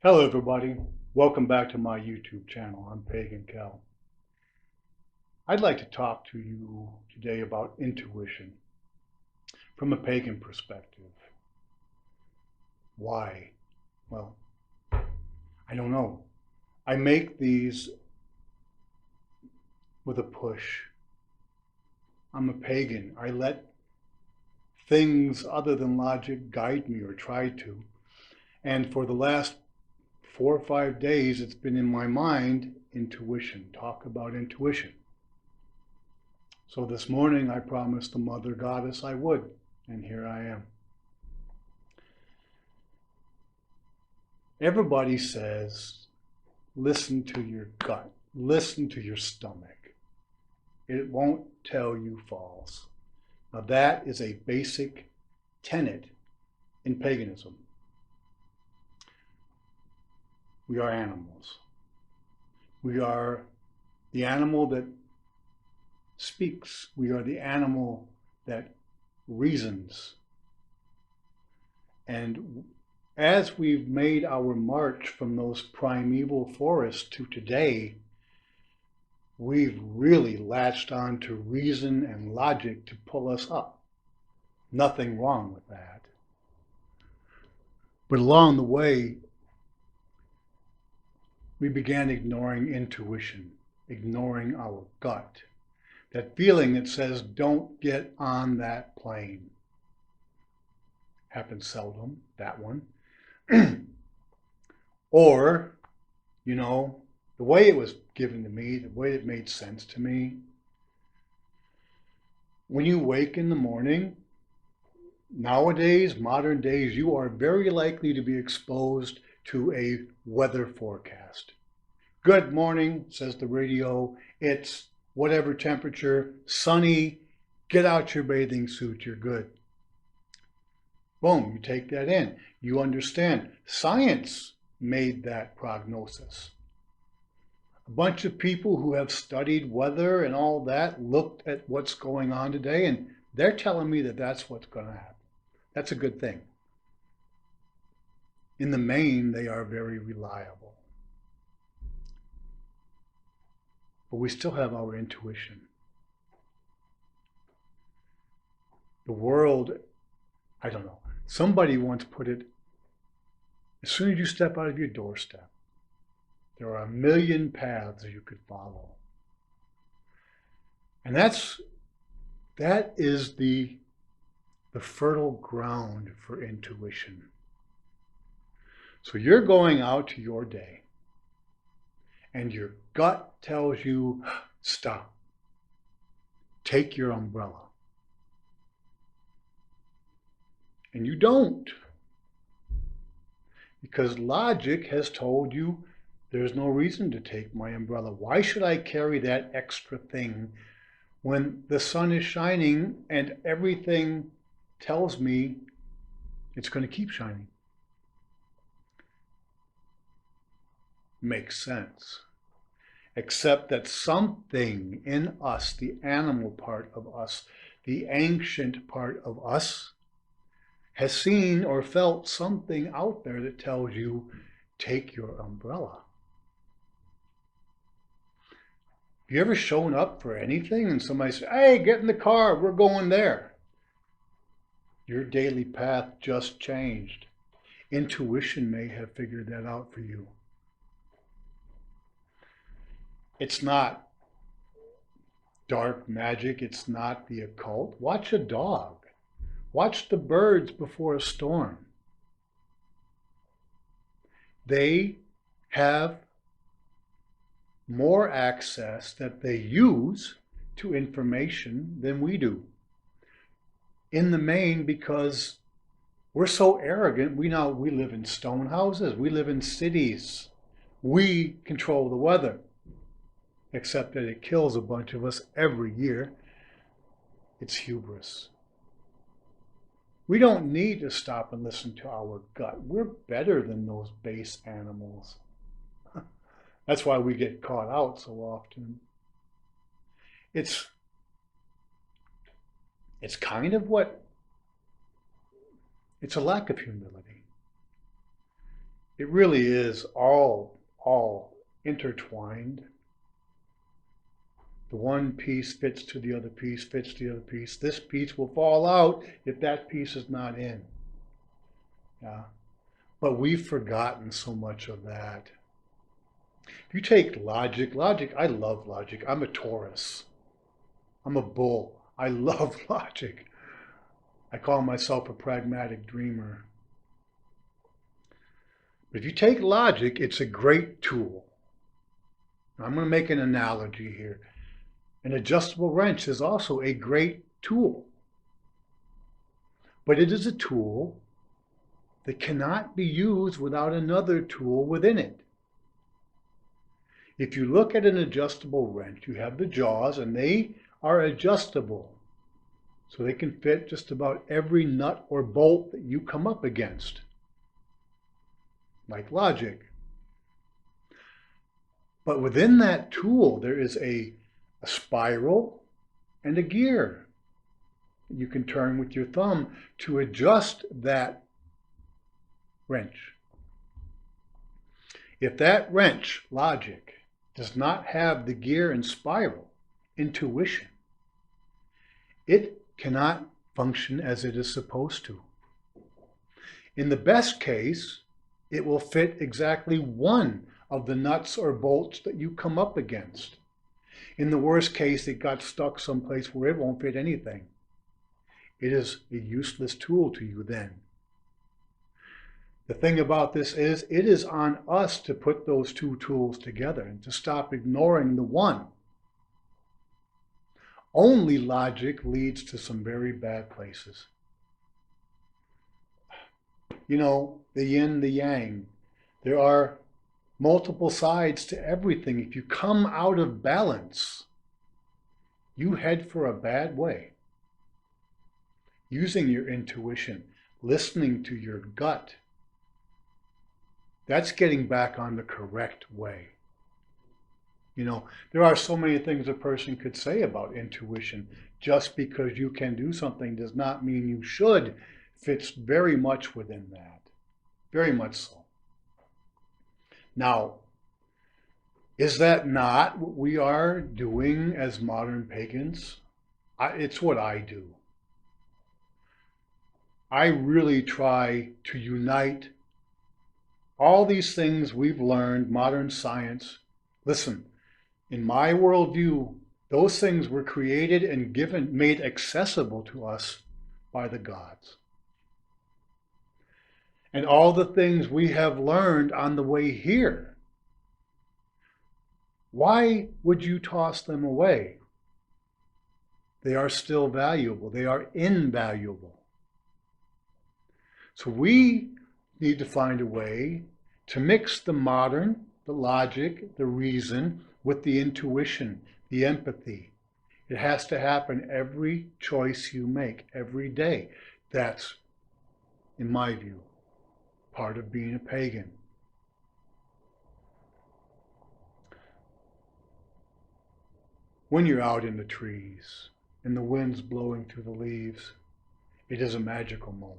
Hello everybody, welcome back to my YouTube channel. I'm Pagan Kell. I'd like to talk to you today about intuition from a pagan perspective. Why? Well, I don't know. I make these with a push. I'm a pagan. I let things other than logic guide me or try to. And for the last 4 or 5 days, it's been in my mind, intuition. Talk about intuition. So this morning I promised the Mother Goddess I would, and here I am. Everybody says, listen to your gut, listen to your stomach. It won't tell you false. Now that is a basic tenet in paganism. We are animals. We are the animal that speaks. We are the animal that reasons. And as we've made our march from those primeval forests to today, we've really latched on to reason and logic to pull us up. Nothing wrong with that. But along the way, we began ignoring intuition, ignoring our gut. That feeling that says, don't get on that plane. Happens seldom, that one. Or, the way it was given to me, the way it made sense to me. When you wake in the morning, nowadays, modern days, you are very likely to be exposed to a weather forecast. Good morning, says the radio. It's whatever temperature, sunny, get out your bathing suit, you're good. Boom, you take that in. You understand. Science made that prognosis. A bunch of people who have studied weather and all that looked at what's going on today, and they're telling me that that's what's going to happen. That's a good thing. In the main, they are very reliable. But we still have our intuition. The world, I don't know. Somebody once put it, as soon as you step out of your doorstep, there are a million paths you could follow. And that is the fertile ground for intuition. So you're going out to your day, and your gut tells you, stop, take your umbrella. And you don't. Because logic has told you there's no reason to take my umbrella. Why should I carry that extra thing when the sun is shining and everything tells me it's going to keep shining? Makes sense. Except that something in us, the animal part of us, the ancient part of us, has seen or felt something out there that tells you, take your umbrella. Have you ever shown up for anything and somebody says, hey, get in the car, we're going there? Your daily path just changed. Intuition may have figured that out for you. It's not dark magic, it's not the occult. Watch a dog. Watch the birds before a storm. They have more access that they use to information than we do. In the main, because we're so arrogant, we live in stone houses, we live in cities, we control the weather, except that it kills a bunch of us every year. It's hubris. We don't need to stop and listen to our gut. We're better than those base animals. That's why we get caught out so often. It's kind of it's a lack of humility. It really is all intertwined. The one piece fits to the other piece, fits the other piece. This piece will fall out if that piece is not in. Yeah. But we've forgotten so much of that. If you take logic, I love logic. I'm a Taurus. I'm a bull. I love logic. I call myself a pragmatic dreamer. But if you take logic, it's a great tool. I'm going to make an analogy here. An adjustable wrench is also a great tool. But it is a tool that cannot be used without another tool within it. If you look at an adjustable wrench, you have the jaws and they are adjustable. So they can fit just about every nut or bolt that you come up against. Like logic. But within that tool, there is a spiral and a gear. You can turn with your thumb to adjust that wrench. If that wrench, logic, does not have the gear and spiral, intuition, it cannot function as it is supposed to. In the best case, it will fit exactly one of the nuts or bolts that you come up against. In the worst case, it got stuck someplace where it won't fit anything. It is a useless tool to you then. The thing about this is, it is on us to put those two tools together and to stop ignoring the one. Only logic leads to some very bad places. You know, the yin, the yang. There are multiple sides to everything. If you come out of balance, you head for a bad way. Using your intuition, listening to your gut, that's getting back on the correct way. You know, there are so many things a person could say about intuition. Just because you can do something does not mean you should. Fits very much within that. Very much so. Now, is that not what we are doing as modern pagans? It's what I do. I really try to unite all these things we've learned, modern science. Listen, in my worldview, those things were created and given, made accessible to us by the gods. And all the things we have learned on the way here, why would you toss them away? They are still valuable. They are invaluable. So we need to find a way to mix the modern, the logic, the reason, with the intuition, the empathy. It has to happen every choice you make, every day. That's, in my view, part of being a pagan. When you're out in the trees and the wind's blowing through the leaves, it is a magical moment.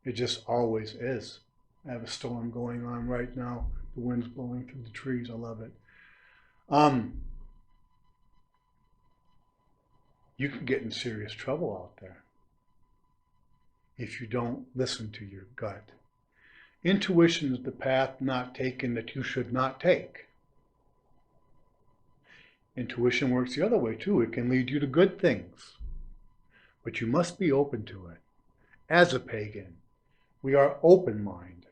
It just always is. I have a storm going on right now. The wind's blowing through the trees. I love it. You can get in serious trouble out there if you don't listen to your gut. Intuition is the path not taken that you should not take. Intuition works the other way too. It can lead you to good things, but you must be open to it. As a pagan, we are open mind.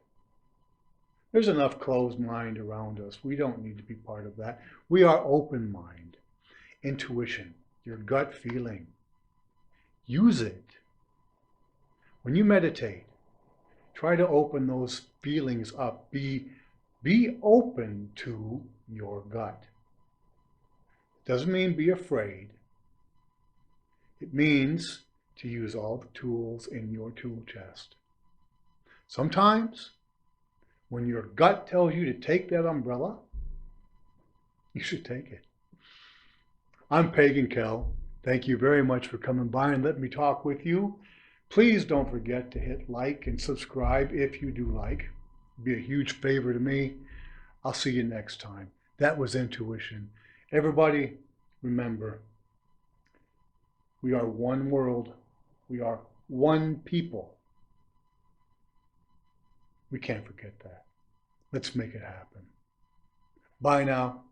There's enough closed mind around us. We don't need to be part of that. We are open mind. Intuition, your gut feeling. Use it. When you meditate, try to open those feelings up. Be open to your gut. Doesn't mean be afraid. It means to use all the tools in your tool chest. Sometimes, when your gut tells you to take that umbrella, you should take it. I'm Pagan Kell. Thank you very much for coming by and letting me talk with you. Please don't forget to hit like and subscribe if you do like. It'd be a huge favor to me. I'll see you next time. That was intuition. Everybody, remember, we are one world. We are one people. We can't forget that. Let's make it happen. Bye now.